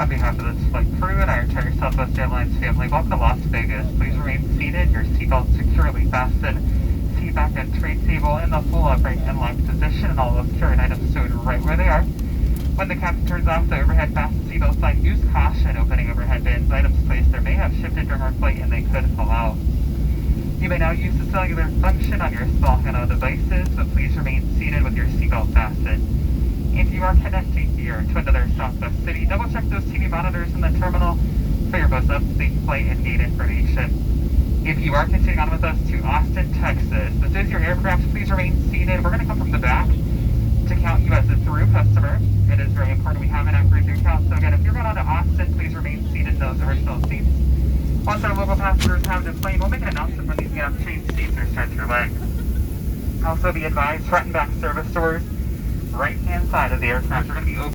On behalf of this flight crew and our entire Southwest Airlines family, welcome to Las Vegas. Please remain seated, your seatbelt securely fastened, seat back and tray table in the full upright and locked position, and all of those carried items stowed right where they are. When the captain turns off the overhead fasten seatbelt sign, use caution opening overhead bins. Items placed there may have shifted during our flight and they could fall out. You may now use the cellular function on your small handheld devices, but please remain seated with your seatbelt fastened. If you are connecting here to another Southwest city, double check those TV monitors in the terminal for your most up-to-date flight and gate information. If you are continuing on with us to Austin, Texas, this is your aircraft. Please remain seated. We're going to come from the back to count you as a through customer. It is very important we have an accurate through count. So again, if you're going on to Austin, please remain seated in those original seats. Once our local passengers have the plane, we'll make an announcement when these get up, change seats, or stretch your legs. Also be advised, front and back service doors, right-hand side of the aircraft are going to be open.